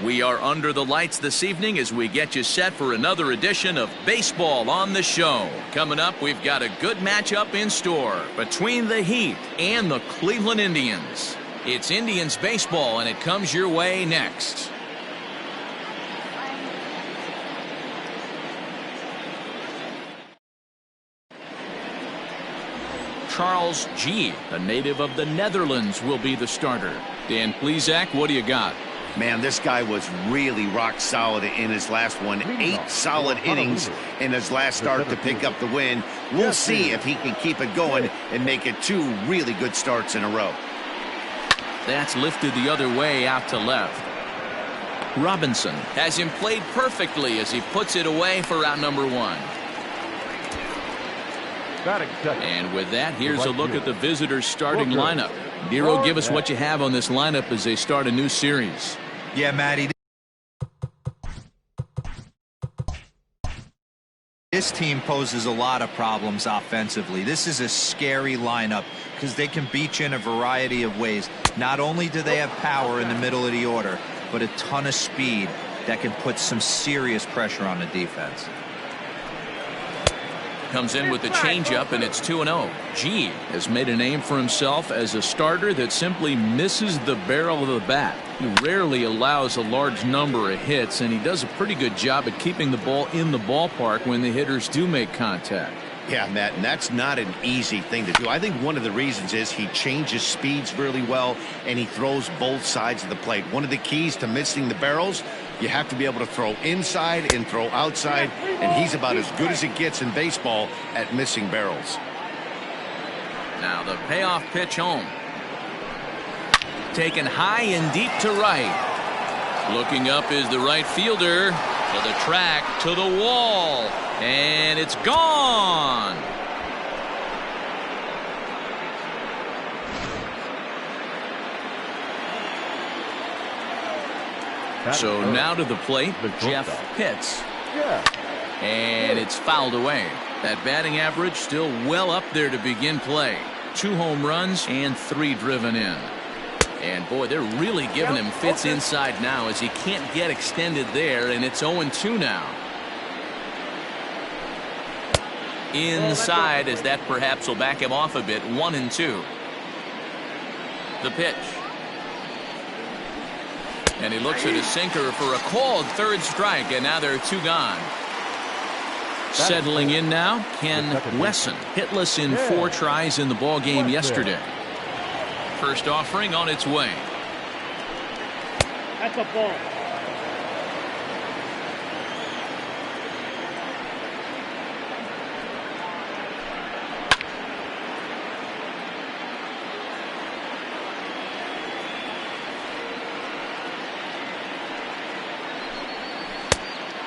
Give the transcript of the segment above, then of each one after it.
We are under the lights this evening as we get you set for another edition of Baseball on the Show. Coming up, we've got a good matchup in store between the Heat and the Cleveland Indians. It's Indians baseball, and it comes your way next. Charles G., a native of the Netherlands, will be the starter. Dan Plesac, what do you got? Man, this guy was really rock solid in his last one. 8 solid innings in his last start to pick up the win. We'll see if he can keep it going and make it 2 really good starts in a row. That's lifted the other way out to left. Robinson has him played perfectly as he puts it away for out number 1. And with that, here's a look at the visitors' starting lineup. Nero, give us what you have on this lineup as they start a new series. Yeah, Matty. This team poses a lot of problems offensively. This is a scary lineup because they can beat you in a variety of ways. Not only do they have power in the middle of the order, but a ton of speed that can put some serious pressure on the defense. Comes in with the changeup, and it's 2-0. G has made a name for himself as a starter that simply misses the barrel of the bat. He rarely allows a large number of hits, and he does a pretty good job at keeping the ball in the ballpark when the hitters do make contact. Yeah, Matt, and that's not an easy thing to do. I think one of the reasons is he changes speeds really well, and he throws both sides of the plate. One of the keys to missing the barrels, you have to be able to throw inside and throw outside, and he's about as good as it gets in baseball at missing barrels. Now the payoff pitch home. Taken high and deep to right. Looking up is the right fielder. To the track, to the wall, and it's gone. So now to the plate, Jeff Pitts. And it's fouled away. That batting average still well up there to begin play. 2 home runs and 3 driven in. And boy, they're really giving him fits inside now as he can't get extended there, and it's 0-2 now. Inside as that perhaps will back him off a bit. 1-2. The pitch. And he looks at his sinker for a called 3rd strike, and now there are 2 gone. Settling in now, Ken Wesson, hitless in 4 tries in the ball game yesterday. First offering on its way. That's a ball.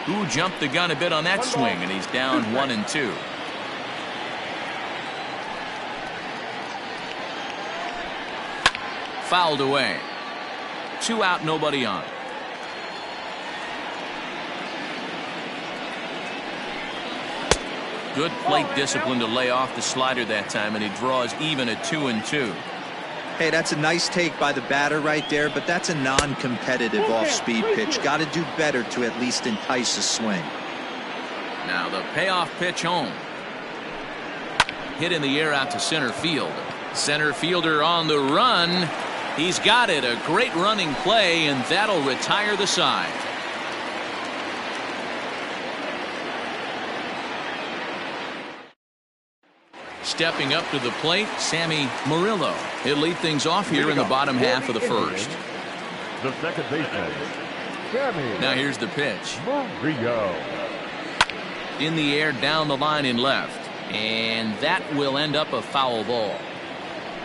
Who jumped the gun a bit on that swing, and he's down 1-2. Fouled away. 2 out, nobody on. Good plate discipline to lay off the slider that time, and he draws even at 2-2. Hey, that's a nice take by the batter right there, but that's a non-competitive off-speed pitch. Got to do better to at least entice a swing. Now the payoff pitch home. Hit in the air out to center field. Center fielder on the run. He's got it. A great running play, and that'll retire the side. Stepping up to the plate, Sammy Murillo. He'll lead things off here in the bottom half of the first. The second baseman, Sammy. Now here's the pitch. Murillo. In the air, down the line in left. And that will end up a foul ball.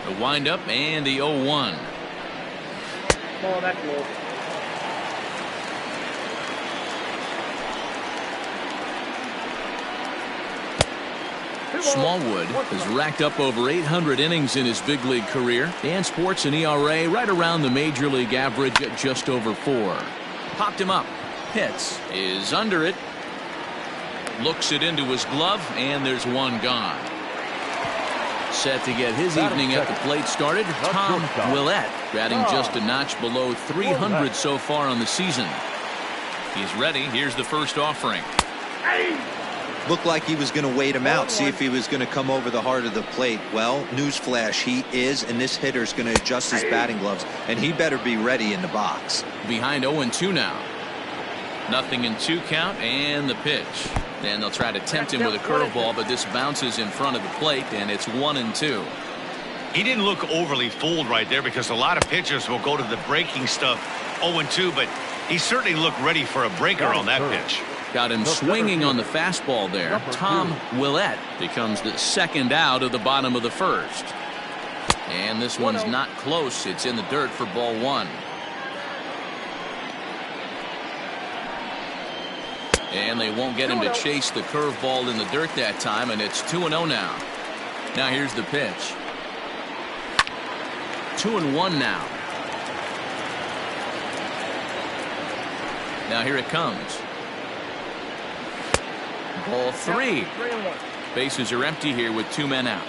The windup and the 0-1. Ball, that's low. Smallwood has racked up over 800 innings in his big league career and sports an ERA right around the major league average at just over 4. Popped him up. Pitts is under it. Looks it into his glove, and there's 1 gone. Set to get his evening at the plate started, Tom Willett, batting just a notch below 300 so far on the season. He's ready. Here's the first offering. Looked like he was going to wait him out, see if he was going to come over the heart of the plate. Well, newsflash, he is, and this hitter's going to adjust his batting gloves, and he better be ready in the box. Behind 0-2 now. 0-2 count, and the pitch. And they'll try to tempt him with a curveball, but this bounces in front of the plate, and it's 1-2. He didn't look overly fooled right there, because a lot of pitchers will go to the breaking stuff 0-2, but he certainly looked ready for a breaker on that pitch. Got him swinging on the fastball there. Tom Willett becomes the second out of the bottom of the first. And this one's not close. It's in the dirt for ball one. And they won't get him to chase the curveball in the dirt that time, and it's 2-0 now. Now here's the pitch. 2-1 now. Now here it comes. Ball three. Bases are empty here with 2 men out.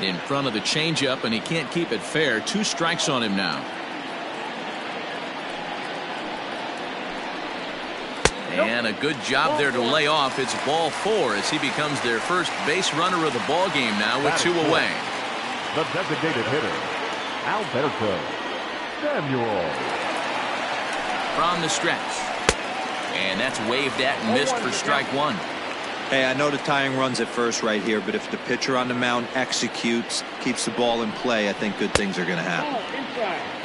In front of the changeup, and he can't keep it fair. 2 strikes on him now. And a good job there to lay off. It's ball 4 as he becomes their first base runner of the ball game now with 2 away. The designated hitter, Alberto Samuel. From the stretch. And that's waved at and missed for strike 1. Hey, I know the tying run's at first right here, but if the pitcher on the mound executes, keeps the ball in play, I think good things are going to happen.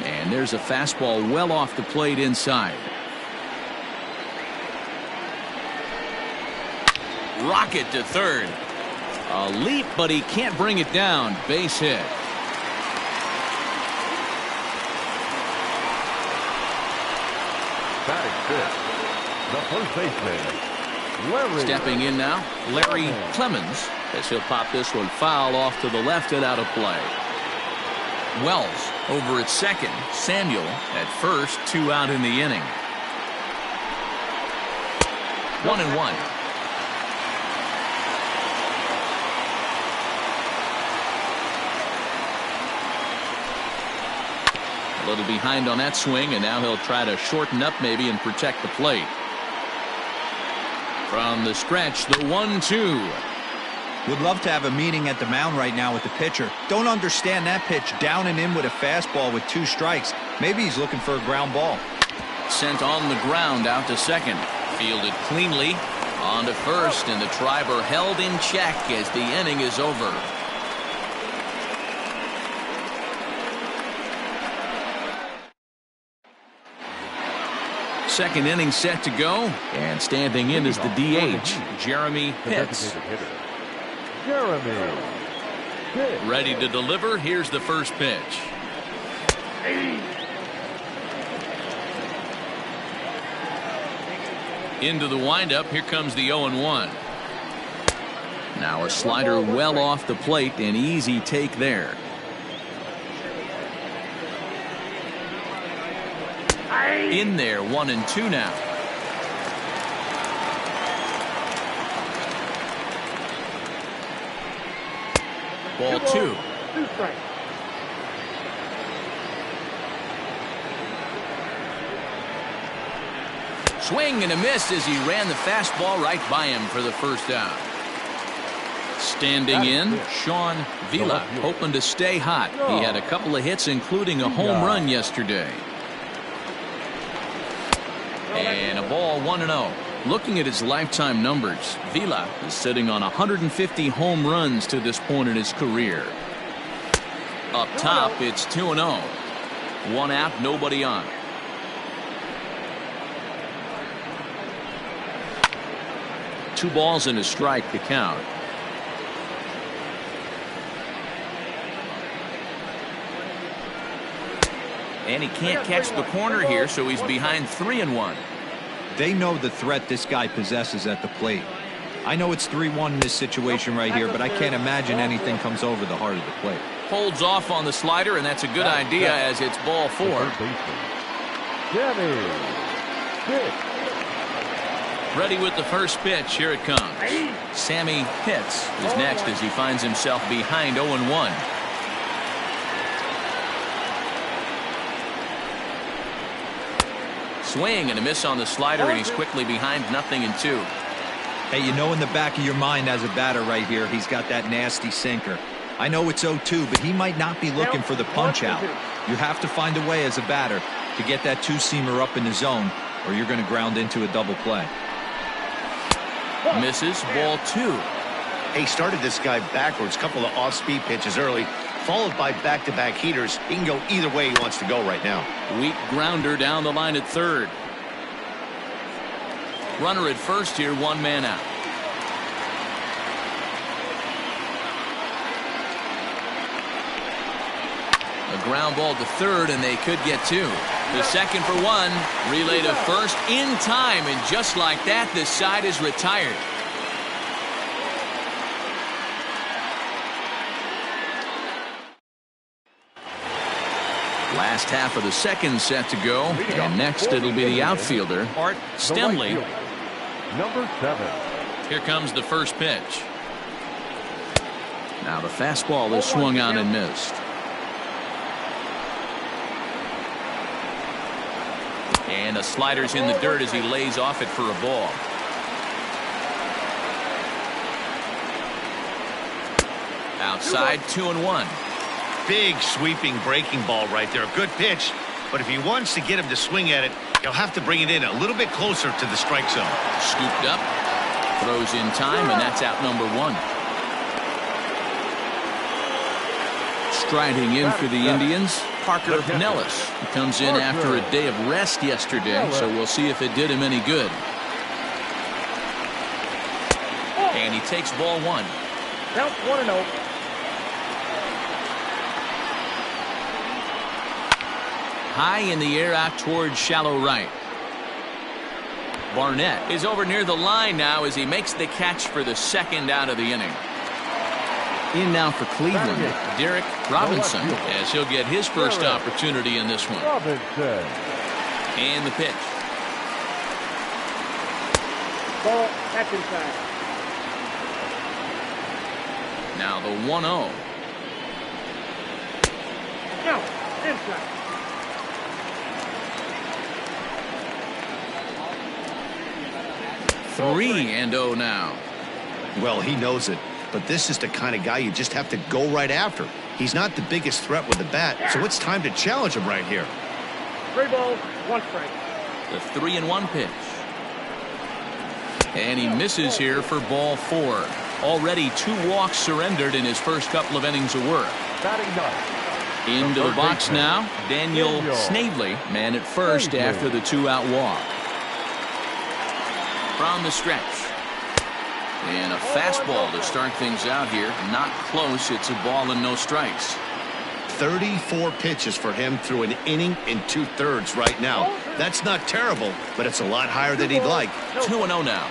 And there's a fastball well off the plate inside. Rocket to third. A leap, but he can't bring it down. Base hit. Batting fifth, the first baseman, Larry. Stepping in now, Larry Clemens, as he'll pop this one foul off to the left and out of play. Wells over at second. Samuel at first. 2 out in the inning. 1-1. A little behind on that swing, and now he'll try to shorten up maybe and protect the plate. From the stretch, the 1-2. Would love to have a meeting at the mound right now with the pitcher. Don't understand that pitch. Down and in with a fastball with 2 strikes. Maybe he's looking for a ground ball. Sent on the ground out to second. Fielded cleanly. On to first, and the Triber held in check as the inning is over. Second inning set to go, and standing in is the DH, Jeremy Pitts. Jeremy Pitts. Ready to deliver. Here's the first pitch. Into the windup. Here comes the 0-1. Now a slider well off the plate, an easy take there. In there, 1-2 now. Ball 2. Swing and a miss as he ran the fastball right by him for the first out. Standing in, Sean Vila, hoping to stay hot. He had a couple of hits, including a home run yesterday. And a ball 1-0. Looking at his lifetime numbers, Vila is sitting on 150 home runs to this point in his career. Up top, it's 2-0. 1 out, nobody on. Two balls and a strike to count. And he can't catch the corner here, so he's behind 3-1. They know the threat this guy possesses at the plate. I know it's 3-1 in this situation right here, but I can't imagine anything comes over the heart of the plate. Holds off on the slider, and that's a good idea as it's ball 4. Jeremy Pitts. Ready with the first pitch. Here it comes. Sammy Pitts is next as he finds himself behind 0-1. Swing and a miss on the slider, and he's quickly behind 0-2. Hey, you know in the back of your mind as a batter right here, he's got that nasty sinker. I know it's 0-2, but he might not be looking for the punch out. You have to find a way as a batter to get that two-seamer up in the zone, or you're going to ground into a double play. Misses, ball 2. He started this guy backwards, couple of off-speed pitches early, followed by back-to-back heaters. He can go either way he wants to go right now. Weak grounder down the line at third. Runner at first here, 1 man out. A ground ball to third, and they could get 2. The second for 1. Relay to first in time, and just like that, this side is retired. Last half of the second set to go, and next it'll be the outfielder, Art Stemley. Number 7. Here comes the first pitch. Now the fastball is swung on and missed. And the slider's in the dirt as he lays off it for a ball. Outside, 2-1. Big sweeping breaking ball right there. Good pitch, but if he wants to get him to swing at it, he'll have to bring it in a little bit closer to the strike zone. Scooped up, throws in time, and that's out number 1. Striding in for the Indians, Parker Nellis. He comes in after a day of rest yesterday, so we'll see if it did him any good. And he takes ball 1. Count 1-0. High in the air out towards shallow right. Barnett is over near the line now as he makes the catch for the second out of the inning. In now for Cleveland, Derek Robinson, as he'll get his first opportunity in this one. And the pitch. Ball, that's inside. Now the 1-0. No, inside. 3-0 now. Well, he knows it, but this is the kind of guy you just have to go right after. He's not the biggest threat with the bat, so it's time to challenge him right here. 3 balls, 1 strike. The 3-1 pitch. And he misses here for ball 4. Already 2 walks surrendered in his first couple of innings of work. Into the box now, Daniel Snavely, man at first after the 2-out walk. From the stretch. And a fastball to start things out here. Not close. It's a ball and no strikes. 34 pitches for him through an inning and 2/3 right now. That's not terrible, but it's a lot higher than he'd like. 2-0 now.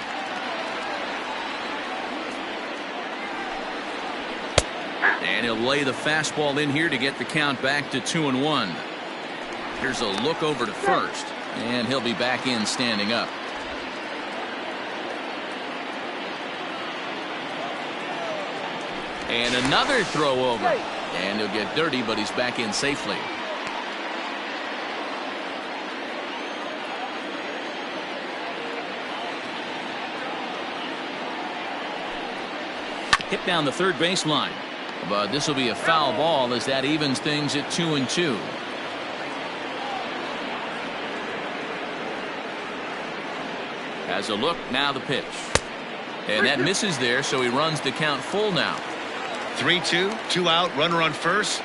And he'll lay the fastball in here to get the count back to 2-1. Here's a look over to first, and he'll be back in standing up. And another throw over. And he'll get dirty, but he's back in safely. Hit down the third baseline. But this will be a foul ball as that evens things at 2-2. Has a look, now the pitch. And that misses there, so he runs the count full now. 3-2, 2 out, runner on first.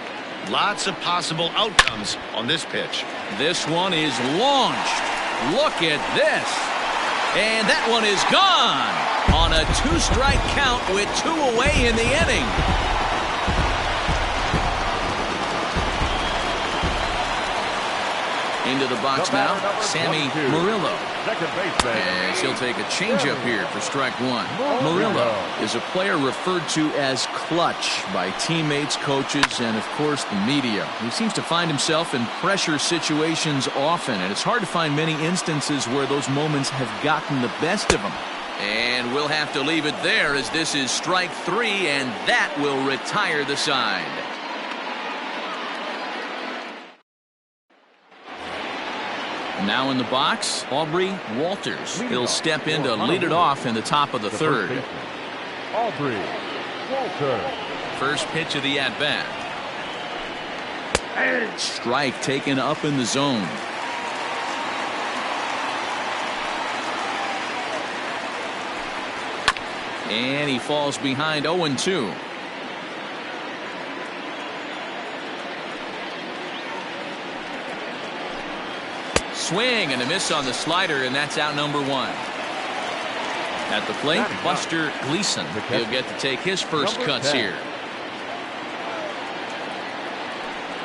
Lots of possible outcomes on this pitch. This one is launched. Look at this. And that one is gone on a 2-strike count with 2 away in the inning. Into the box now, Sammy Murillo. second baseman. As he'll take a changeup here for strike one. Murillo is a player referred to as clutch by teammates, coaches, and of course the media. He seems to find himself in pressure situations often, and it's hard to find many instances where those moments have gotten the best of him. And we'll have to leave it there as this is strike three, and that will retire the side. Now in the box, Aubrey Walters. He'll step in to lead it off in the top of the third. Aubrey Walters. First pitch of the at-bat. Strike taken up in the zone. And he falls behind 0-2. Swing and a miss on the slider, and that's out number one. At the plate, Buster Gleason. He'll get to take his first cuts here.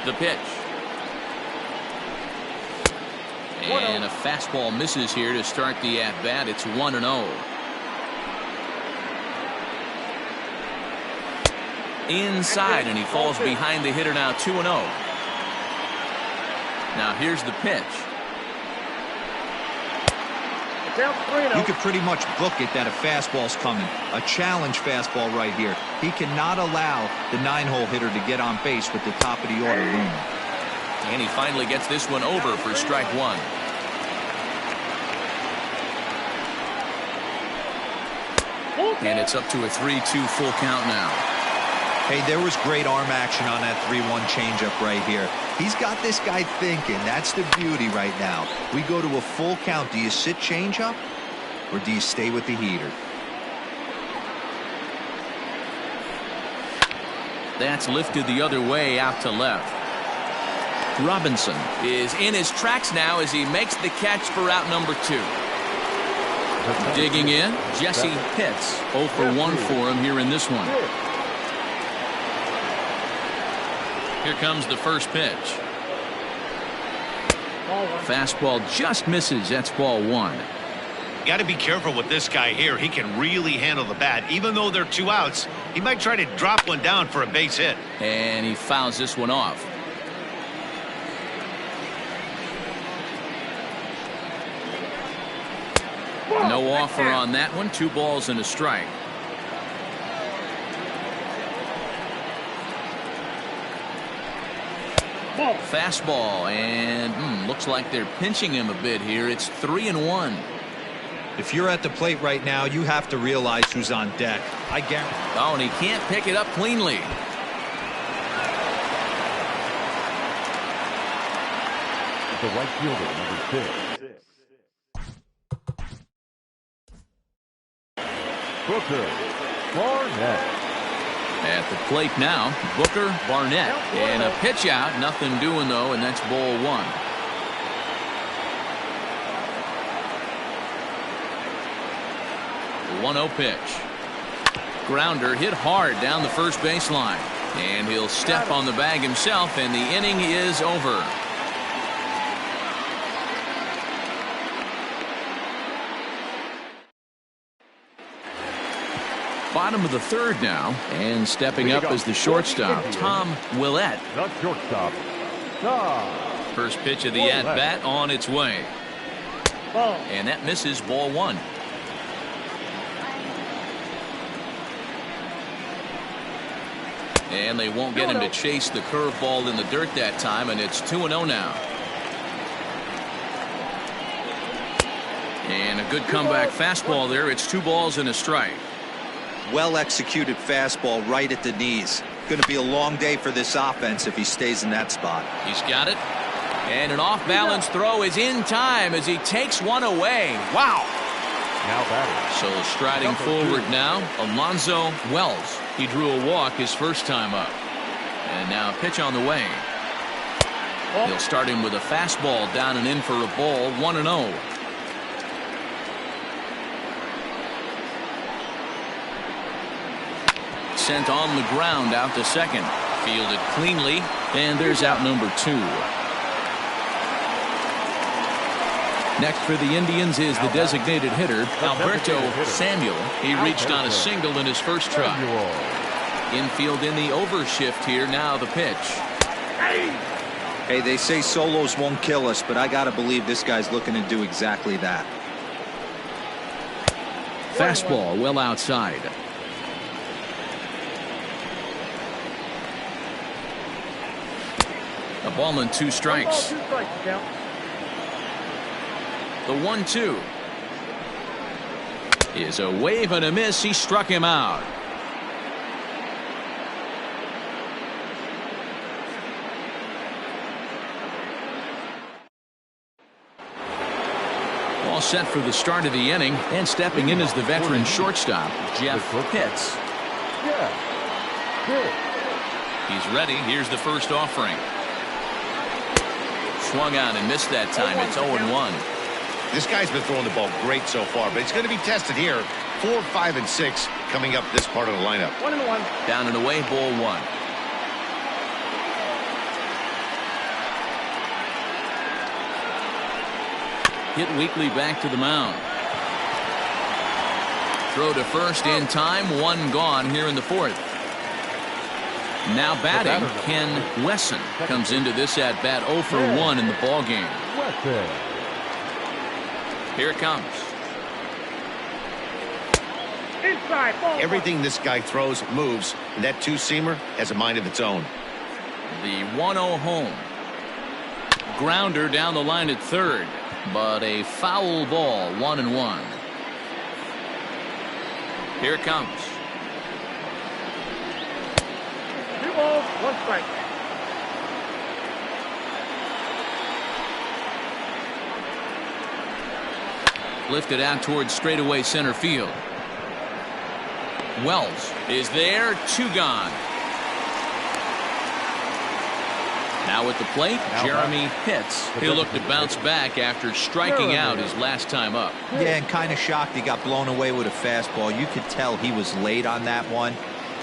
The pitch. And a fastball misses here to start the at-bat. It's 1-0. Inside, and he falls behind the hitter now. 2-0. Now here's the pitch. You could pretty much book it that a fastball's coming. A challenge fastball right here. He cannot allow the 9-hole hitter to get on base with the top of the order looming. And he finally gets this one over for strike one. And it's up to a 3-2 full count now. Hey, there was great arm action on that 3-1 changeup right here. He's got this guy thinking. That's the beauty right now. We go to a full count. Do you sit changeup or do you stay with the heater? That's lifted the other way out to left. Robinson is in his tracks now as he makes the catch for out number two. Digging in, Jesse Pitts. 0 for 1 for him here in this one. Here comes the first pitch. Fastball just misses. That's ball one. Got to be careful with this guy here. He can really handle the bat. Even though they're 2 outs, he might try to drop one down for a base hit. And he fouls this one off. No offer on that one. 2 balls and a strike. Fastball, and looks like they're pinching him a bit here. It's 3-1. If you're at the plate right now, you have to realize who's on deck. I guarantee. Oh, and he can't pick it up cleanly. The right fielder, number 6. Booker Barnett. At the plate now, Booker Barnett. And a pitch out. Nothing doing, though, and that's ball one. The 1-0 pitch. Grounder hit hard down the first baseline. And he'll step on the bag himself, and the inning is over. Bottom of the third now, and stepping up as the shortstop, Tom Willett. Not shortstop. First pitch of the at-bat on its way. And that misses, ball one. And they won't get him to chase the curveball in the dirt that time, and it's 2-0 now. And a good comeback fastball there. It's 2 balls and a strike. Well executed fastball right at the knees. Going to be a long day for this offense if he stays in that spot. He's got it. And an off-balance throw is in time as he takes one away. Wow. Now batting. So striding forward now, Alonzo Wells. He drew a walk his first time up. And now a pitch on the way. He'll start him with a fastball down and in for a ball. 1-0. Sent on the ground out to second. Fielded cleanly, and there's out number 2. Next for the Indians is the designated hitter, Alberto Samuel. He reached on a single in his first try. Infield in the overshift here. Now the pitch. Hey, they say solos won't kill us, but I got to believe this guy's looking to do exactly that. Fastball well outside. A ball and 2 strikes. One ball, 2 strikes, count. The 1-2 is a wave and a miss. He struck him out. All set for the start of the inning, and stepping in is the veteran shortstop, Jeff Pitts. He's ready. Here's the first offering. Swung on and missed that time. It's 0-1. This guy's been throwing the ball great so far, but he's going to be tested here. 4, 5, and 6 coming up this part of the lineup. 1-1. Down and away, ball 1. Hit weakly back to the mound. Throw to first in time. 1 gone here in the 4th. Now batting, Ken Wesson comes into this at bat 0 for 1 in the ball game. Here it comes. Inside, ball. Everything this guy throws moves, and that 2-seamer has a mind of its own. The 1-0 home. Grounder down the line at third, but a foul ball. 1-1. Here it comes. 2 balls, 1 strike. Lifted out towards straightaway center field. Wells is there. 2 gone. Now at the plate, Jeremy Pitts. He'll look to bounce back after striking out his last time up. Yeah, and kind of shocked he got blown away with a fastball. You could tell he was late on that one.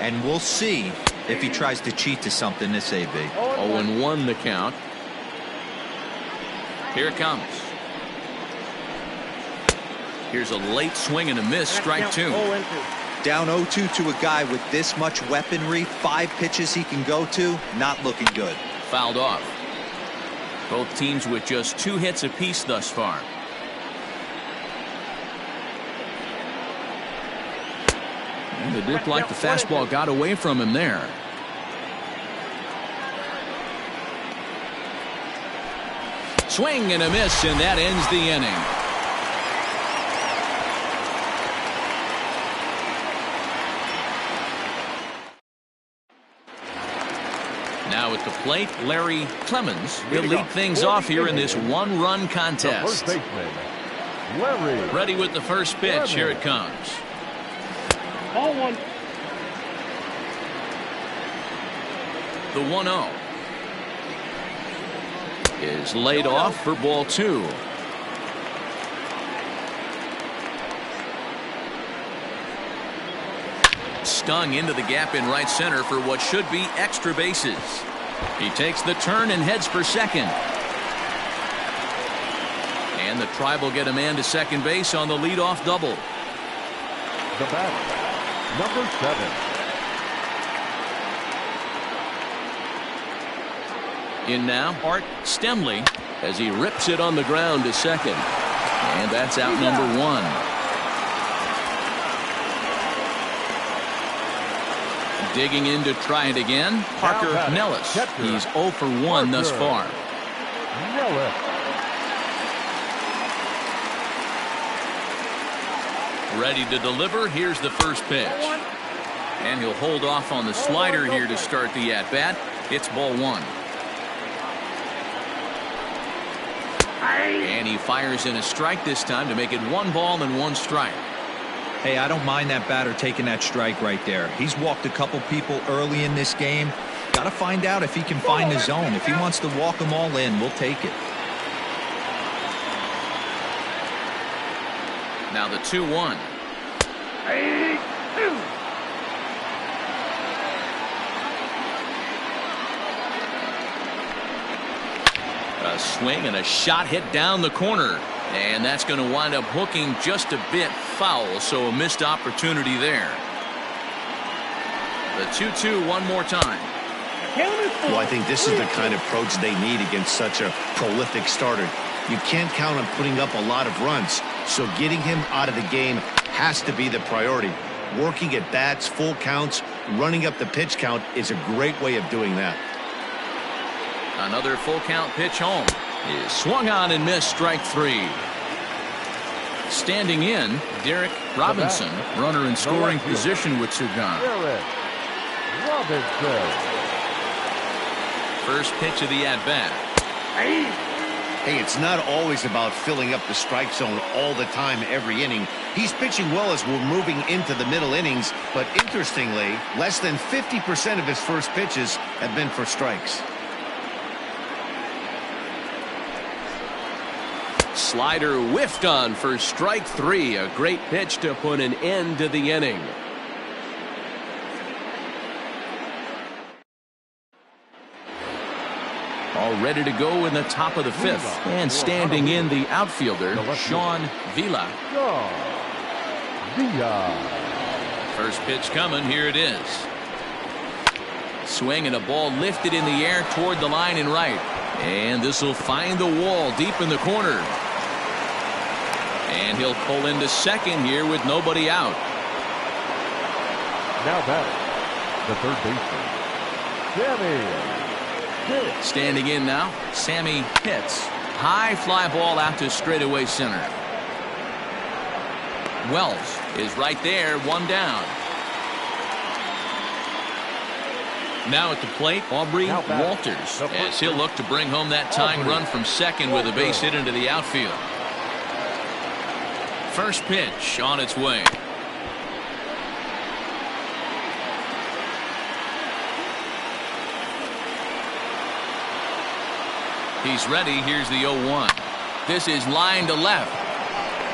And we'll see if he tries to cheat to something this AB. 0-1 the count. Here it comes. Here's a late swing and a miss. Strike 2. Down 0-2 to a guy with this much weaponry, 5 pitches he can go to, not looking good. Fouled off. Both teams with just 2 hits apiece thus far. And it looked like the fastball got away from him there. Swing and a miss, and that ends the inning. Now at the plate, Larry Clemens will lead things off here in this 1-run contest. Ready with the first pitch. Here it comes. Ball 1. The 1-0 is laid off for ball 2. Stung into the gap in right center for what should be extra bases. He takes the turn and heads for second. And the Tribe will get a man to second base on the leadoff double. The batter, number 7. In now, Art Stemley as he rips it on the ground to second. And that's out number 1. Digging in to try it again, Parker Nellis. He's 0 for 1 thus far. Ready to deliver. Here's the first pitch. And he'll hold off on the slider here to start the at-bat. It's ball 1. And he fires in a strike this time to make it 1 ball and 1 strike. Hey, I don't mind that batter taking that strike right there. He's walked a couple people early in this game. Got to find out if he can find the zone. If he wants to walk them all in, we'll take it. Now the 2-1. A swing and a shot hit down the corner. And that's going to wind up hooking just a bit foul, so a missed opportunity there. The 2-2 one more time. Well, I think this is the kind of approach they need against such a prolific starter. You can't count on putting up a lot of runs, so getting him out of the game has to be the priority. Working at bats, full counts, running up the pitch count is a great way of doing that. Another full count pitch home is swung on and missed, strike 3. Standing in, Derek Robinson, runner in scoring position with 2 gone. First pitch of the at-bat. Hey, it's not always about filling up the strike zone all the time every inning. He's pitching well as we're moving into the middle innings, but interestingly, less than 50% of his first pitches have been for strikes. Slider whiffed on for strike 3. A great pitch to put an end to the inning. All ready to go in the top of the 5th. And standing in, the outfielder, Sean Vila. First pitch coming. Here it is. Swing and a ball lifted in the air toward the line and right. And this will find the wall deep in the corner. And he'll pull into second here with nobody out. Now back, the third baseman, Sammy. Standing in now, Sammy hits. High fly ball out to straightaway center. Wells is right there, 1 down. Now at the plate, Aubrey Walters, as he'll look to bring home that tying run from second with a base hit into the outfield. First pitch on its way. He's ready. Here's the 0-1. This is line to left,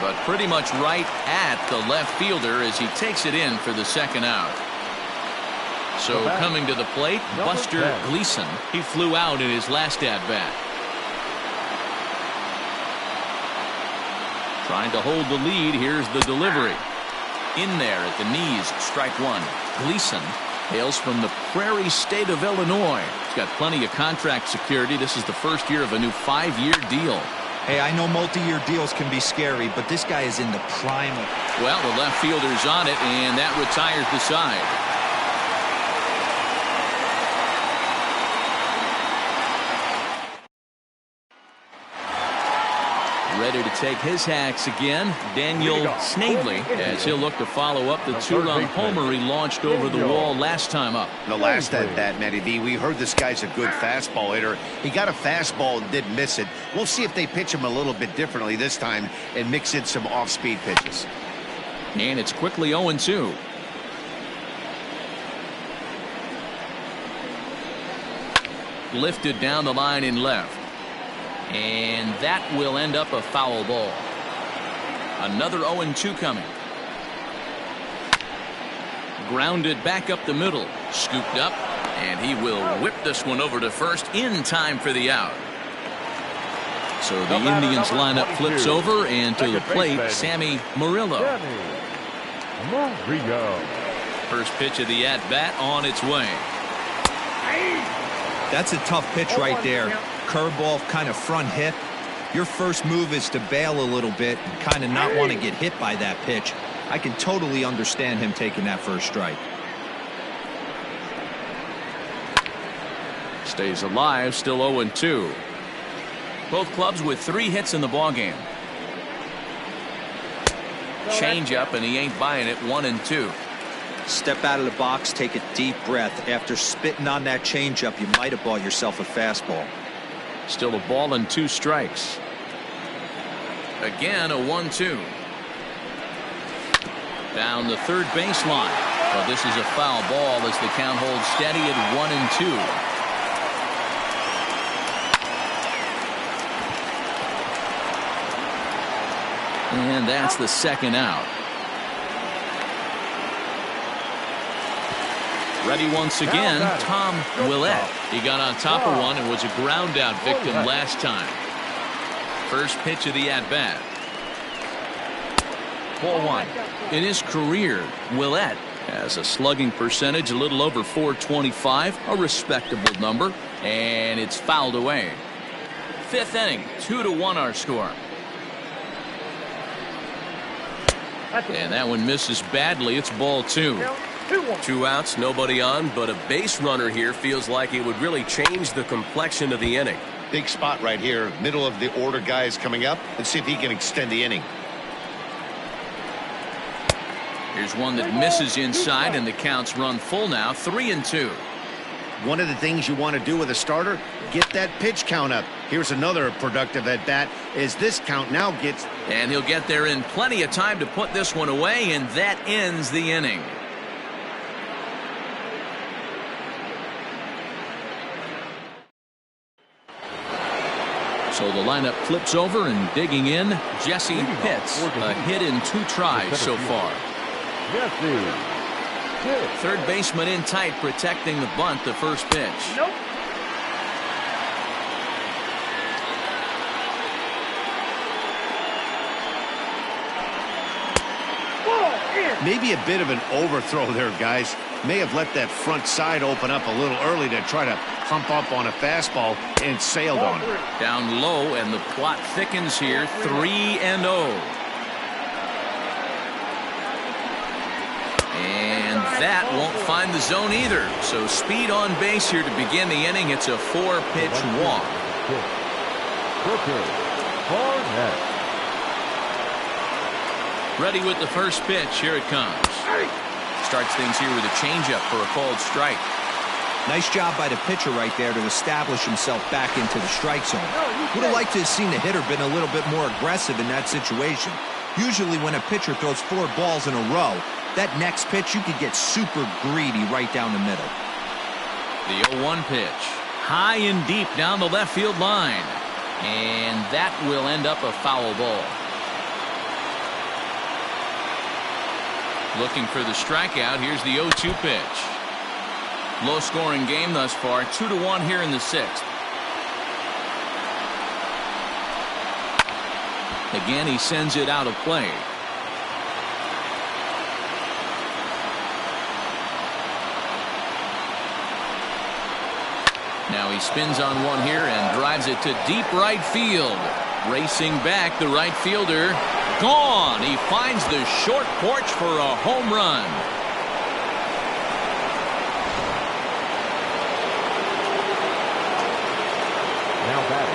but pretty much right at the left fielder as he takes it in for the second out. So coming to the plate, Buster Gleason. He flew out in his last at-bat. Trying to hold the lead. Here's the delivery. In there at the knees, strike 1. Gleason hails from the Prairie State of Illinois. He's got plenty of contract security. This is the first year of a new 5-year deal. Hey, I know multi-year deals can be scary, but this guy is in the prime of... Well, the left fielder's on it, and that retires the side. Ready to take his hacks again, Daniel Snavely, as he'll look to follow up the 2-run homer he launched over the wall last time up. The last at-bat, Matty B, we heard this guy's a good fastball hitter. He got a fastball and did miss it. We'll see if they pitch him a little bit differently this time and mix in some off-speed pitches. And it's quickly 0-2. Lifted down the line in left. And that will end up a foul ball. Another 0-2 coming. Grounded back up the middle. Scooped up. And he will whip this one over to first in time for the out. So the Indians lineup flips over, and to the plate, Sammy Murillo. First pitch of the at-bat on its way. That's a tough pitch right there. Curveball, kind of front hip. Your first move is to bail a little bit and kind of not want to get hit by that pitch. I can totally understand him taking that first strike. Stays alive, still 0-2. Both clubs with 3 hits in the ballgame. Change up, and he ain't buying it. 1-2. Step out of the box, take a deep breath. After spitting on that changeup, you might have bought yourself a fastball. Still a ball and 2 strikes. Again, a 1-2. Down the third baseline. But this is a foul ball as the count holds steady at 1-2. And that's the second out. Ready once again, Tom Willett. He got on top of one and was a ground out victim last time. First pitch of the at-bat. Ball one. In his career, Willett has a slugging percentage a little over .425, a respectable number, and it's fouled away. Fifth inning, 2-1 our score. And that one misses badly. It's ball two. 2 outs, nobody on, but a base runner here feels like it would really change the complexion of the inning. Big spot right here. Middle of the order guy is coming up. Let's see if he can extend the inning. Here's one that misses inside, and the count's run full now, 3-2. One of the things you want to do with a starter, get that pitch count up. Here's another productive at bat as this count now gets. And he'll get there in plenty of time to put this one away, and that ends the inning. So the lineup flips over, and digging in, Jesse Pitts. A hit in 2 tries so far. Third baseman in tight, protecting the bunt, the first pitch. Nope. Maybe a bit of an overthrow there, guys. May have let that front side open up a little early to try to hump up on a fastball and sailed on it. Down low, and the plot thickens here, 3-0. And that won't find the zone either. So speed on base here to begin the inning. It's a 4-pitch walk. Ready with the first pitch. Here it comes. Starts things here with a changeup for a called strike. Nice job by the pitcher right there to establish himself back into the strike zone. Would have liked to have seen the hitter been a little bit more aggressive in that situation. Usually when a pitcher throws 4 balls in a row, that next pitch you could get super greedy right down the middle. The 0-1 pitch. High and deep down the left field line. And that will end up a foul ball. Looking for the strikeout. Here's the 0-2 pitch. Low scoring game thus far. 2-1 here in the 6th. Again, he sends it out of play. Now he spins on one here and drives it to deep right field. Racing back, the right fielder. Gone. He finds the short porch for a home run.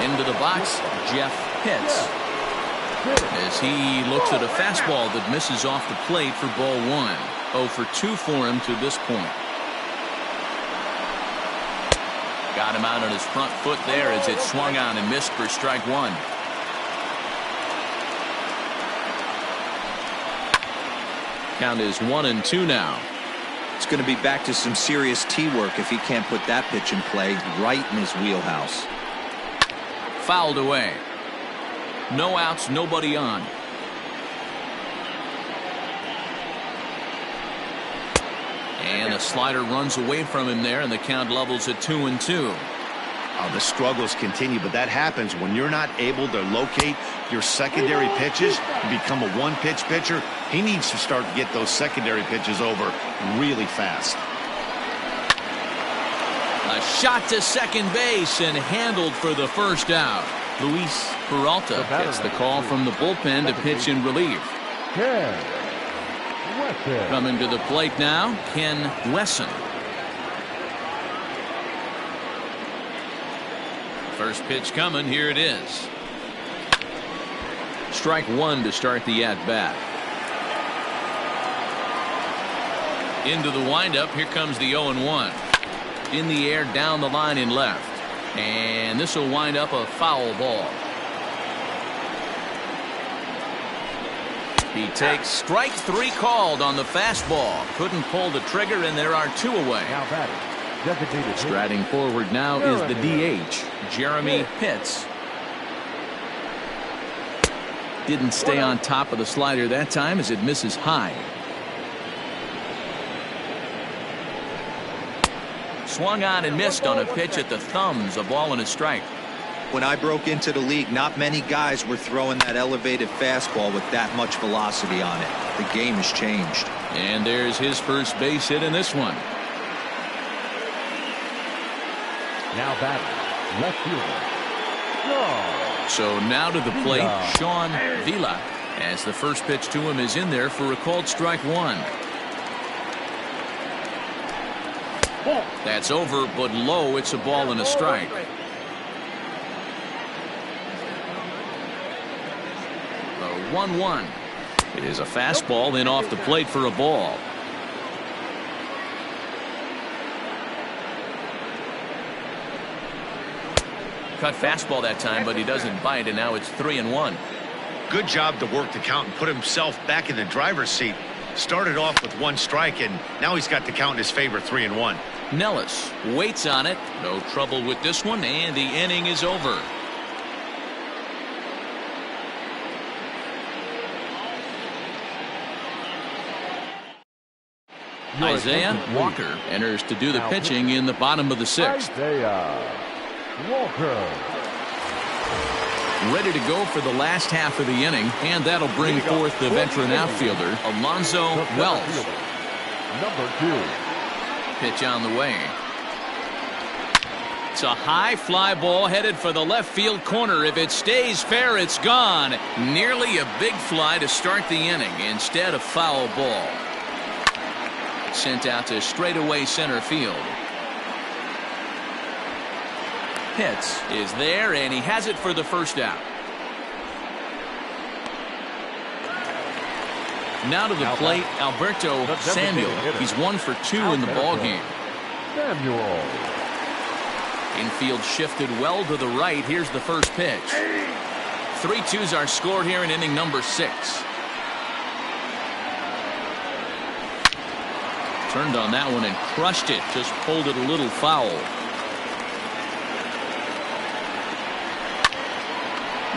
Into the box, Jeff Pitts. As he looks at a fastball that misses off the plate for ball 1. 0 for 2 for him to this point. Got him out on his front foot there as it swung on and missed for strike 1. Count is 1-2 now. It's going to be back to some serious tee work if he can't put that pitch in play right in his wheelhouse. Fouled away. No outs, nobody on. And a slider runs away from him there, and the count levels at 2-2. The struggles continue, but that happens when you're not able to locate your secondary pitches. You become a 1-pitch pitcher. He needs to start to get those secondary pitches over really fast. A shot to second base and handled for the first out. Luis Peralta gets the call from the bullpen to pitch in relief. Coming to the plate now, Ken Wesson. First pitch coming. Here it is. Strike 1 to start the at-bat. Into the windup. Here comes the 0-1. In the air, down the line in left. And this will wind up a foul ball. He takes strike 3 called on the fastball. Couldn't pull the trigger, and there are 2 away. Striding forward now is the DH, Jeremy Pitts. Didn't stay on top of the slider that time as it misses high. Swung on and missed on a pitch at the thumbs. A ball and a strike. When I broke into the league, not many guys were throwing that elevated fastball with that much velocity on it. The game has changed. And there's his first base hit in this one. Now batting, left fielder. Shaw. So now to the plate, Sean Vila, as the first pitch to him is in there for a called strike one. That's over, but low. It's a ball and a strike. The 1-1. It is a fastball, then off the plate for a ball. Cut fastball that time, but he doesn't bite, and now it's 3-1. Good job to work the count and put himself back in the driver's seat. Started off with one strike, and now he's got the count in his favor, 3-1. Nellis waits on it. No trouble with this one, and the inning is over. Isaiah Walker enters to do the pitching in the bottom of the sixth. Isaiah Walker. Ready to go for the last half of the inning, and that'll bring forth the veteran outfielder, Alonzo Wells. Number 2. Pitch on the way. It's a high fly ball headed for the left field corner. If it stays fair, it's gone. Nearly a big fly to start the inning. Instead, a foul ball. Sent out to straightaway center field. Pitts is there, and he has it for the first out. Now to the plate, Alberto Samuel. He's 1 for 2 in the ball game. Samuel. Infield shifted well to the right. Here's the first pitch. 3-2s are scored here in inning number 6. Turned on that one and crushed it. Just pulled it a little foul.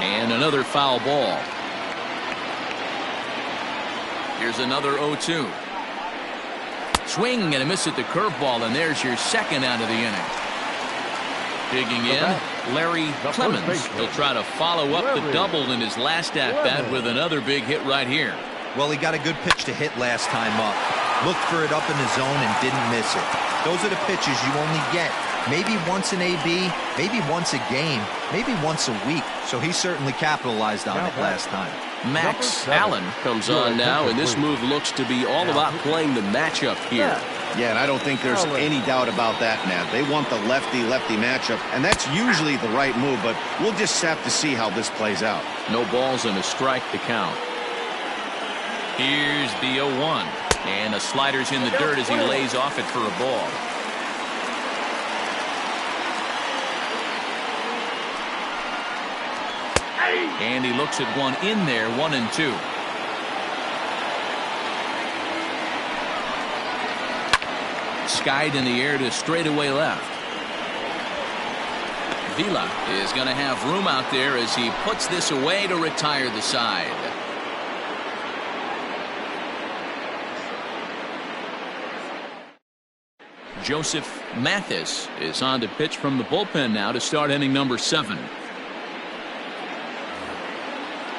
And another foul ball. Here's another 0-2. Swing and a miss at the curveball, and there's your second out of the inning. Digging in, Larry Clemens. He'll try to follow up the double in his last at-bat with another big hit right here. Well, he got a good pitch to hit last time up. Looked for it up in the zone and didn't miss it. Those are the pitches you only get maybe once in AB, maybe once a game, maybe once a week. So he certainly capitalized on it last time. Max Allen comes on now, and this move looks to be all about playing the matchup here. Yeah, and I don't think there's any doubt about that, Matt. They want the lefty-lefty matchup, and that's usually the right move, but we'll just have to see how this plays out. No balls and a strike to count. Here's the 0-1, and the slider's in the dirt as he lays off it for a ball. And he looks at one in there, 1-2. Skied in the air to straightaway left. Vila is going to have room out there as he puts this away to retire the side. Joseph Mathis is on to pitch from the bullpen now to start inning number 7.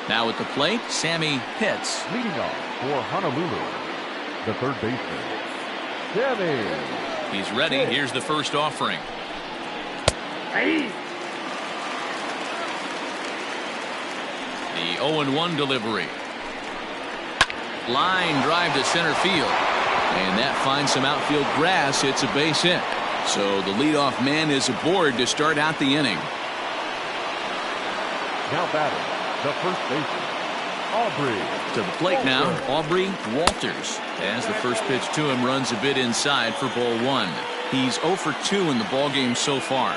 Now at the plate, Sammy Pitts. Leading off for Honolulu, the third baseman, Sammy. He's ready. Here's the first offering. The 0-1 delivery. Line drive to center field. And that finds some outfield grass. It's a base hit. So the leadoff man is aboard to start out the inning. Now batting, the first baseman, Aubrey. To the plate now, Aubrey Walters. As the first pitch to him runs a bit inside for ball 1. He's 0 for 2 in the ballgame so far.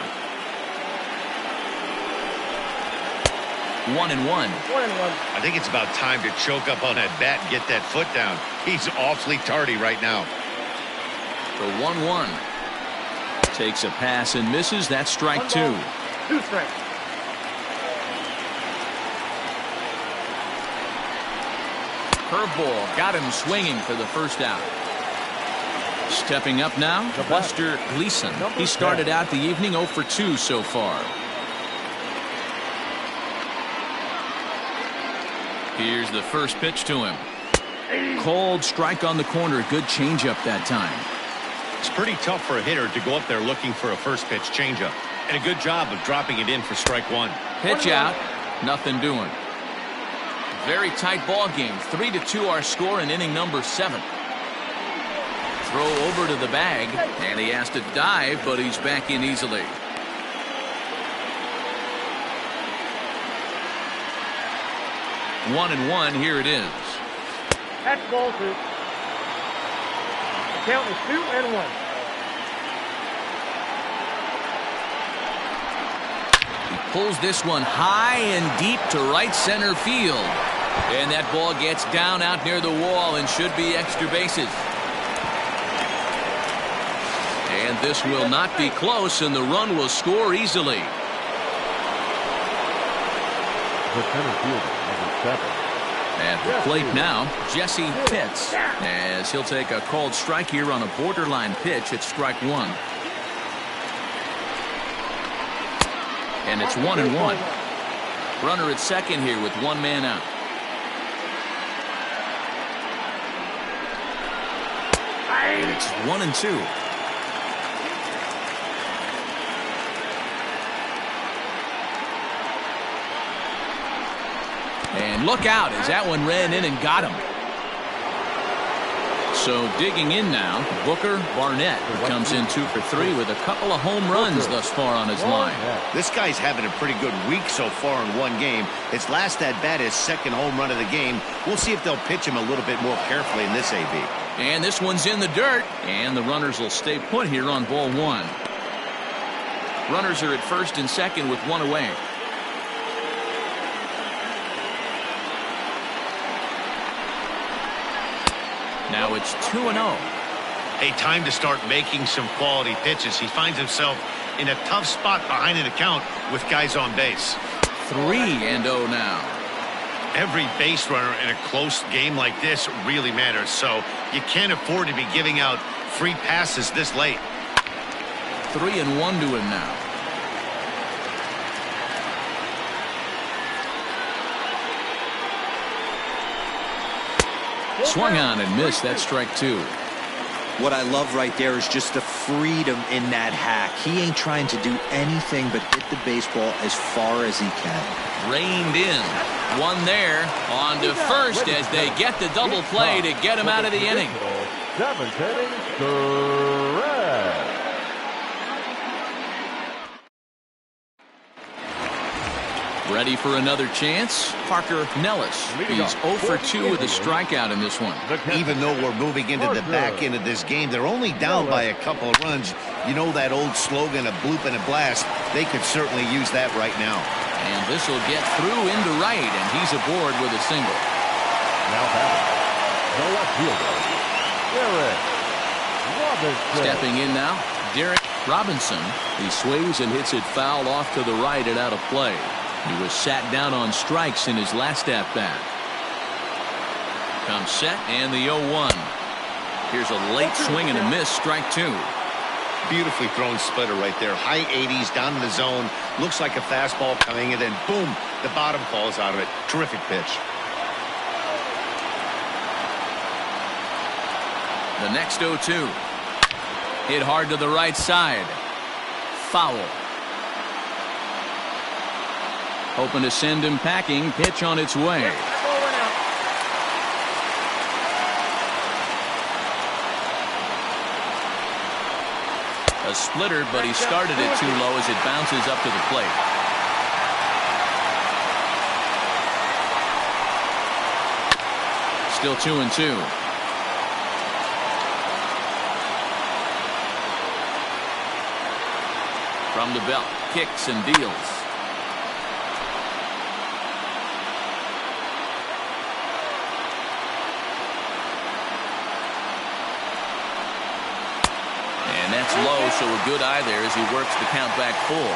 1-1. I think it's about time to choke up on that bat and get that foot down. He's awfully tardy right now. The 1-1. Takes a pass and misses. That's strike 2. 2 strikes. Curveball got him swinging for the first out. Stepping up now, Buster Gleason. He started out the evening 0 for 2 so far. Here's the first pitch to him. Cold strike on the corner. Good changeup that time. It's pretty tough for a hitter to go up there looking for a first pitch changeup. And a good job of dropping it in for strike one. Pitch out. Nothing doing. Very tight ball game. 3-2 our score in inning number 7. Throw over to the bag, and he has to dive, but he's back in easily. One and one. Here it is. That's ball 2. The count is 2-1. He pulls this one high and deep to right center field, and that ball gets down out near the wall and should be extra bases. And this will not be close, and the run will score easily. The center fielder, number 7. At the plate now, Jesse Pitts, as he'll take a called strike here on a borderline pitch at strike one. And it's 1-1. Runner at second here with one man out. And it's 1-2. And look out as that one ran in and got him. So digging in now, Booker Barnett, who comes in 2 for 3 with a couple of home runs thus far on his line. This guy's having a pretty good week so far in one game. His last at bat, his second home run of the game. We'll see if they'll pitch him a little bit more carefully in this AB. And this one's in the dirt, and the runners will stay put here on ball 1. Runners are at first and second with one away. Now it's 2-0. Hey, time to start making some quality pitches. He finds himself in a tough spot behind an account with guys on base. 3-0 now. Every base runner in a close game like this really matters, so you can't afford to be giving out free passes this late. 3-1 to him now. Swung on and missed. That strike 2. What I love right there is just the freedom in that hack. He ain't trying to do anything but hit the baseball as far as he can. Reined in. One there. On to first as they get the double play to get him out of the inning. 7th inning, correct. Ready for another chance? Parker Nellis. He's 0 for 2 with a strikeout in this one. Even though we're moving into the back end of this game, they're only down by a couple of runs. You know that old slogan, a bloop and a blast. They could certainly use that right now. And this will get through into right, and he's aboard with a single. Now batting, the left fielder, Derek Robinson. Stepping in now, Derek Robinson. He swings and hits it foul off to the right and out of play. He was sat down on strikes in his last at-bat. Comes set and the 0-1. Here's a late swing and a miss, strike 2. Beautifully thrown splitter right there. High 80s down in the zone. Looks like a fastball coming, and then boom, the bottom falls out of it. Terrific pitch. The next 0-2. Hit hard to the right side. Foul. Hoping to send him packing. Pitch on its way. A splitter, but he started it too low as it bounces up to the plate. Still 2-2. From the belt, kicks and deals. And that's low, so a good eye there as he works the count back full.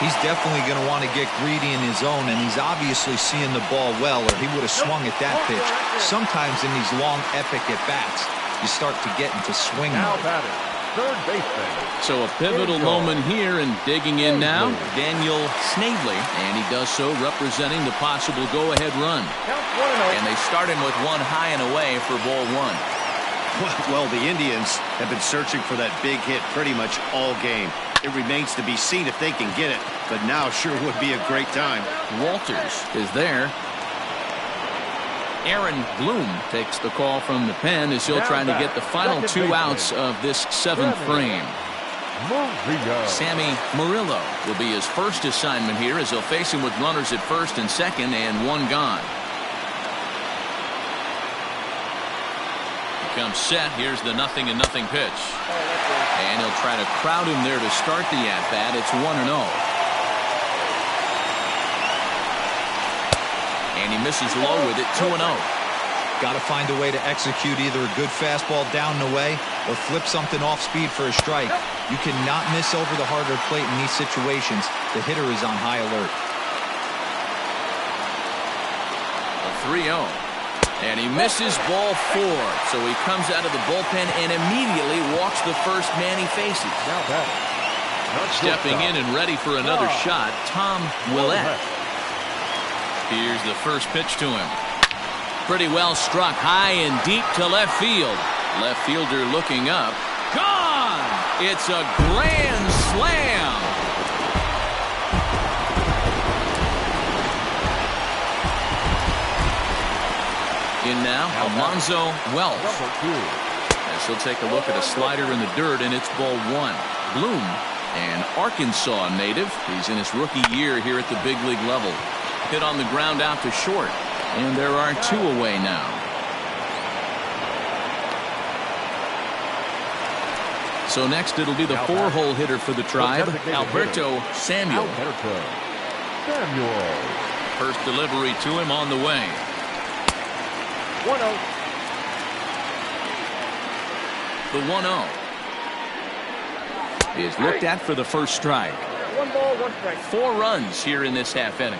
He's definitely going to want to get greedy in his zone, and he's obviously seeing the ball well, or he would have swung at that pitch. Sometimes in these long, epic at-bats, you start to get into swing Now mode. batting, third baseman. So a pivotal moment here, and digging in now, Daniel Snavely, and he does so representing the possible go-ahead run. And they start him with one high and away for ball one. Well, the Indians have been searching for that big hit pretty much all game. It remains to be seen if they can get it, but now sure would be a great time. Walters is there. Aaron Bloom takes the call from the pen as he'll try to get the final 2 outs of this 7th frame. Sammy Murillo will be his first assignment here as they'll face him with runners at first and second and one gone. He comes set. Here's the 0-0 pitch. And he'll try to crowd him there to start the at-bat. It's 1-0. And he misses low with it, 2-0. Got to find a way to execute either a good fastball down and away or flip something off speed for a strike. You cannot miss over the harder plate in these situations. The hitter is on high alert. A 3-0. And he misses ball 4. So he comes out of the bullpen and immediately walks the first man he faces. Stepping in and ready for another shot, Tom Willett. Here's the first pitch to him. Pretty well struck high and deep to left field. Left fielder looking up. Gone! It's a grand slam. In now, Alonzo Wells. As he'll take a look at a slider in the dirt, and it's ball 1. Bloom, an Arkansas native. He's in his rookie year here at the big league level. Hit on the ground out to short, and there are 2 away now. So next it'll be the 4-hole hitter for the Tribe, Alberto Samuel. First delivery to him on the way. 1-0. The 1-0 is looked at for the first strike. 1 ball, 1 strike. 4 runs here in this half inning.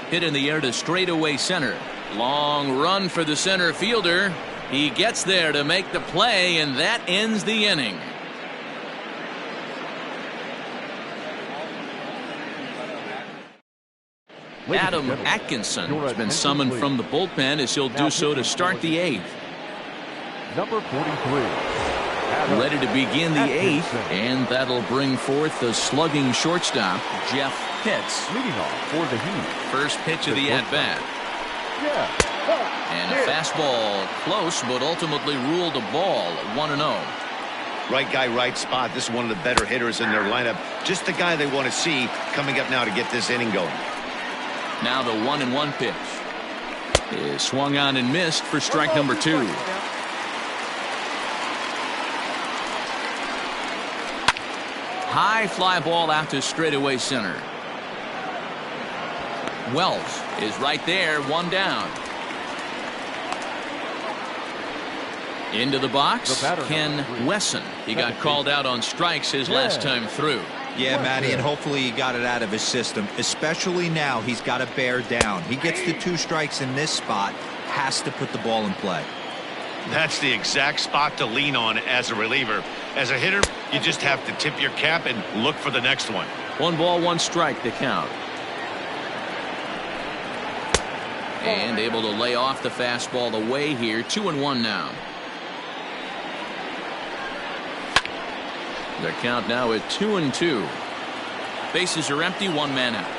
Hit in the air to straightaway center. Long run for the center fielder. He gets there to make the play, and that ends the inning. Adam Atkinson has been summoned from the bullpen as he'll do so to start the 8th. Number 43. Ready to begin the 8th, and that'll bring forth the slugging shortstop, Jeff Pitts. Leading off for the Heat. First pitch of the at-bat. And a fastball close, but ultimately ruled a ball, 1-0. Right guy, right spot. This is one of the better hitters in their lineup. Just the guy they want to see coming up now to get this inning going. Now the 1-1 pitch is swung on and missed for strike number 2. High fly ball out to straightaway center. Wells is right there, 1 down. Into the box, Ken Wesson. He got called out on strikes his last time through. Yeah, Matty, and hopefully he got it out of his system. Especially now, he's got to bear down. He gets the 2 strikes in this spot, has to put the ball in play. That's the exact spot to lean on as a reliever. As a hitter, you just have to tip your cap and look for the next one. 1 ball, 1 strike to count. And able to lay off the fastball away here. 2-1 now. Their count now at 2-2. Bases are empty, 1 man out.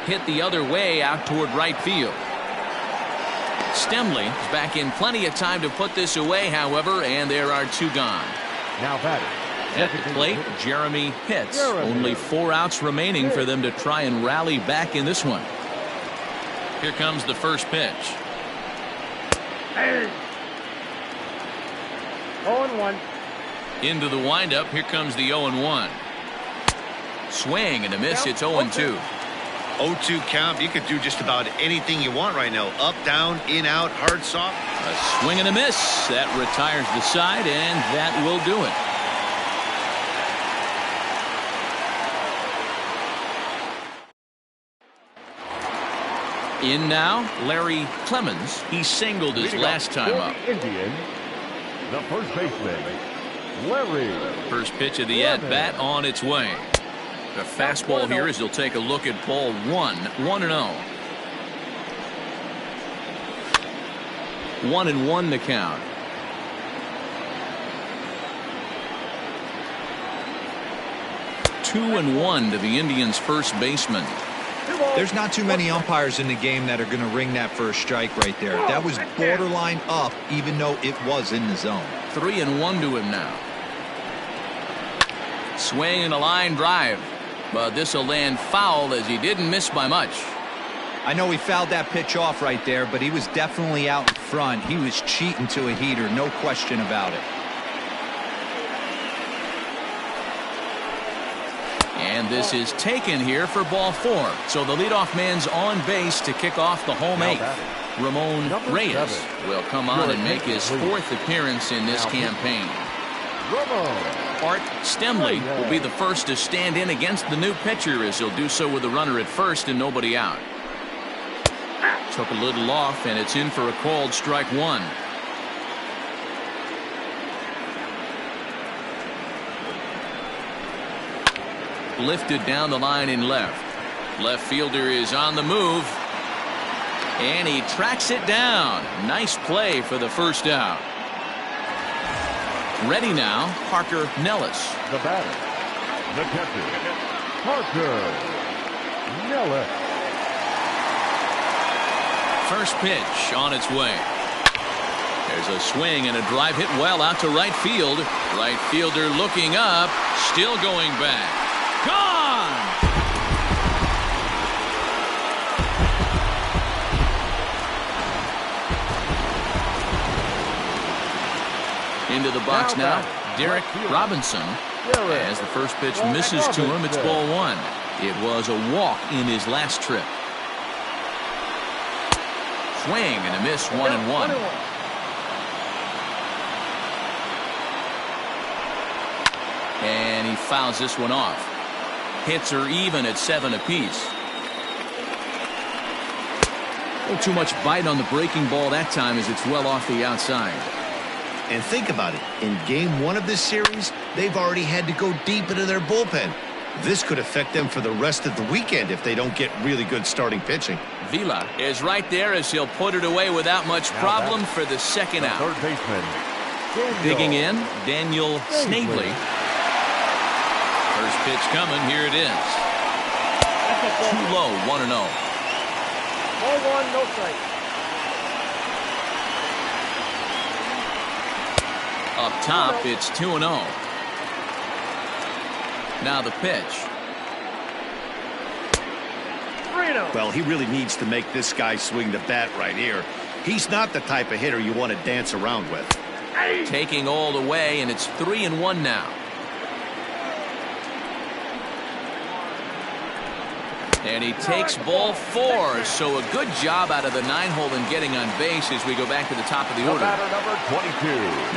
Hit the other way out toward right field. Stemley is back in plenty of time to put this away, however, and there are 2 gone. Now batting. At the plate, Jeremy Pitts. Only 4 outs remaining for them to try and rally back in this one. Here comes the first pitch. 0-1. Into the windup. Here comes the 0-1. Swing and a miss. It's 0-2. 0-2 count. You could do just about anything you want right now. Up, down, in, out, hard, soft. A swing and a miss. That retires the side, and that will do it. In now, Larry Clemens. He singled his last time up. Indians, the first baseman, Larry. First pitch of the at-bat on its way. The fastball here as he'll take a look at ball 1-0. 1-1 the count. 2-1 to the Indians' first baseman. There's not too many umpires in the game that are going to ring that first strike right there. That was borderline up, even though it was in the zone. 3-1 to him now. Swing and a line drive, but this will land foul as he didn't miss by much. I know he fouled that pitch off right there, but he was definitely out in front. He was cheating to a heater, no question about it. And this is taken here for ball 4. So the leadoff man's on base to kick off the home 8th. Ramon Reyes will come on and make his 4th appearance in this campaign. Art Stemley will be the first to stand in against the new pitcher as he'll do so with a runner at first and nobody out. Took a little off and it's in for a called strike 1. Lifted down the line in left. Left fielder is on the move. And he tracks it down. Nice play for the first out. Ready now, Parker Nellis. The batter, the catcher, Parker Nellis. First pitch on its way. There's a swing and a drive hit well out to right field. Right fielder looking up, still going back. Gone! Into the box now, Derek Robinson. As the first pitch misses to him, it's ball 1. It was a walk in his last trip. Swing and a miss, 1-1. And he fouls this one off. Hits are even at 7 apiece. A little too much bite on the breaking ball that time as it's well off the outside. And think about it. In game 1 of this series, they've already had to go deep into their bullpen. This could affect them for the rest of the weekend if they don't get really good starting pitching. Vila is right there as he'll put it away without much problem for the second out. Third baseman, Digging in, Daniel Snavely. First pitch coming, here it is. Too low, 1-0. Ball 1, no strike. Up top, it's 2-0. Now the pitch. 3-0. Well, he really needs to make this guy swing the bat right here. He's not the type of hitter you want to dance around with. Taking all the way, and it's 3-1 now. And he takes ball 4, so a good job out of the 9-hole in getting on base as we go back to the top of the order. batter number 22.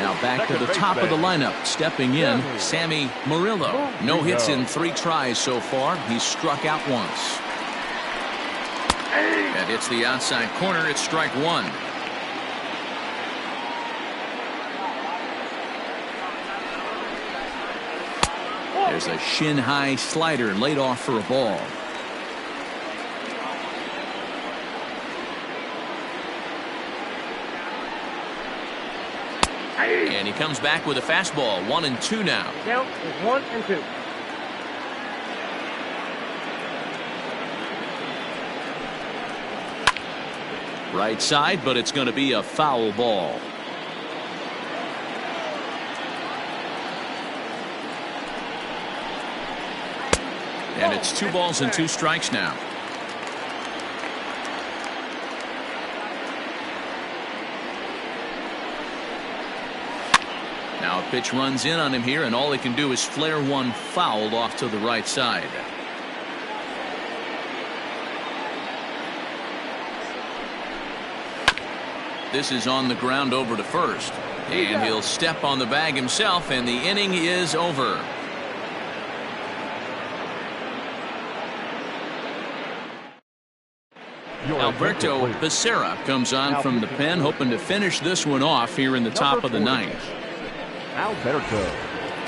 Now back to the top of the lineup. Stepping in, Sammy Murillo. No hits in 3 tries so far. He's struck out once. That hits the outside corner. It's strike 1. There's a shin-high slider laid off for a ball. And he comes back with a fastball. 1-2 now. Count is 1-2. Right side, but it's going to be a foul ball. And it's 2 balls and 2 strikes now. Now a pitch runs in on him here, and all he can do is flare one foul off to the right side. This is on the ground over to first, and he'll step on the bag himself, and the inning is over. Alberto Becerra comes on from the pen, hoping to finish this one off here in the top of the ninth. Alberto.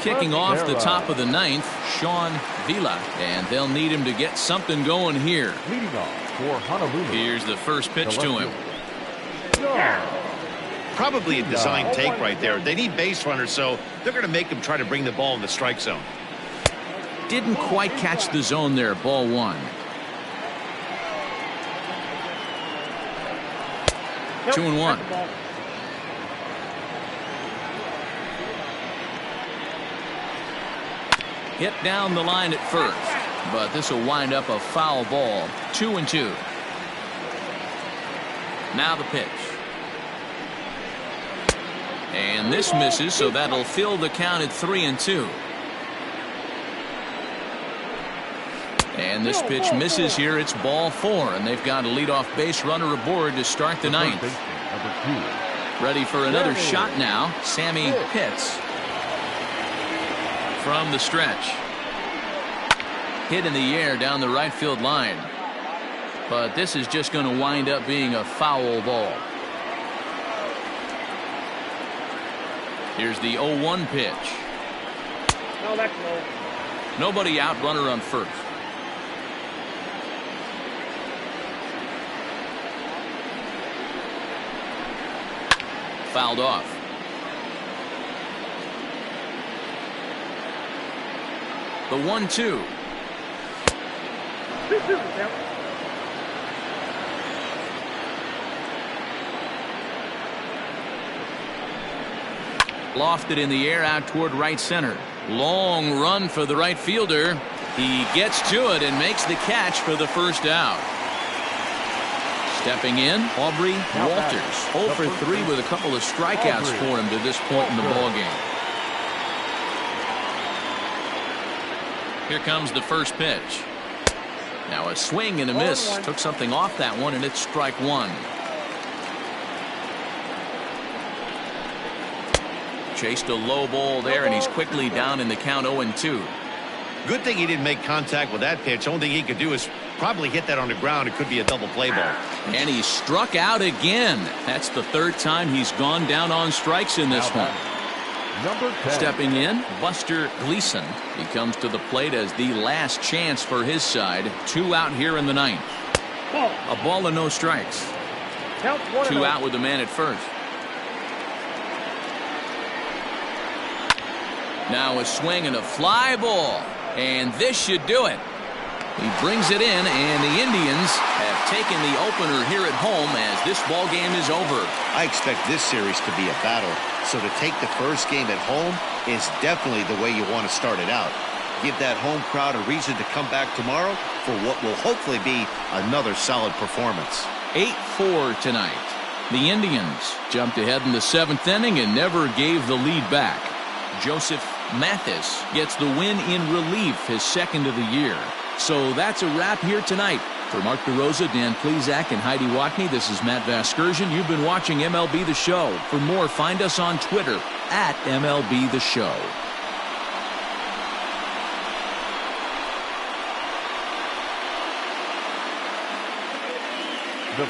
Kicking off the top of the ninth, Sean Vila, and they'll need him to get something going here. Leading off for Honolulu. Here's the first pitch to him. Probably a design take right there. They need base runners, so they're going to make him try to bring the ball in the strike zone. Didn't quite catch the zone there. Ball one. 2-1. Hit down the line at first, but this will wind up a foul ball. 2-2. Now the pitch. And this misses, so that'll fill the count at 3-2. And this pitch misses here. It's ball four, and they've got a leadoff base runner aboard to start the ninth. Ready for another shot now. Sammy Pitts from the stretch. Hit in the air down the right field line. But this is just going to wind up being a foul ball. Here's the 0-1 pitch. No, that's low. Nobody out, runner on first. Fouled off. The 1-2. Lofted in the air out toward right center. Long run for the right fielder. He gets to it and makes the catch for the first out. Stepping in, Aubrey Walters. 0 for 3 with a couple of strikeouts for him to this point in the ballgame. Here comes the first pitch. Now a swing and a miss. Took something off that one, and it's strike one. Chased a low ball there, and he's quickly down in the count 0-2. Good thing he didn't make contact with that pitch. Only thing he could do is probably hit that on the ground. It could be a double play ball. And he struck out again. That's the third time he's gone down on strikes in this one. Number 10. Stepping in, Buster Gleason. He comes to the plate as the last chance for his side. 2 out here in the ninth. A ball and no strikes. 2 out with the man at first. Now a swing and a fly ball. And this should do it. He brings it in, and the Indians have taken the opener here at home as this ball game is over. I expect this series to be a battle. So to take the first game at home is definitely the way you want to start it out. Give that home crowd a reason to come back tomorrow for what will hopefully be another solid performance. 8-4 tonight. The Indians jumped ahead in the 7th inning and never gave the lead back. Joseph Mathis gets the win in relief, his second of the year. So that's a wrap here tonight. For Mark DeRosa, Dan Plesac, and Heidi Watney, this is Matt Vasgersian. You've been watching MLB The Show. For more, find us on Twitter at MLB The Show. The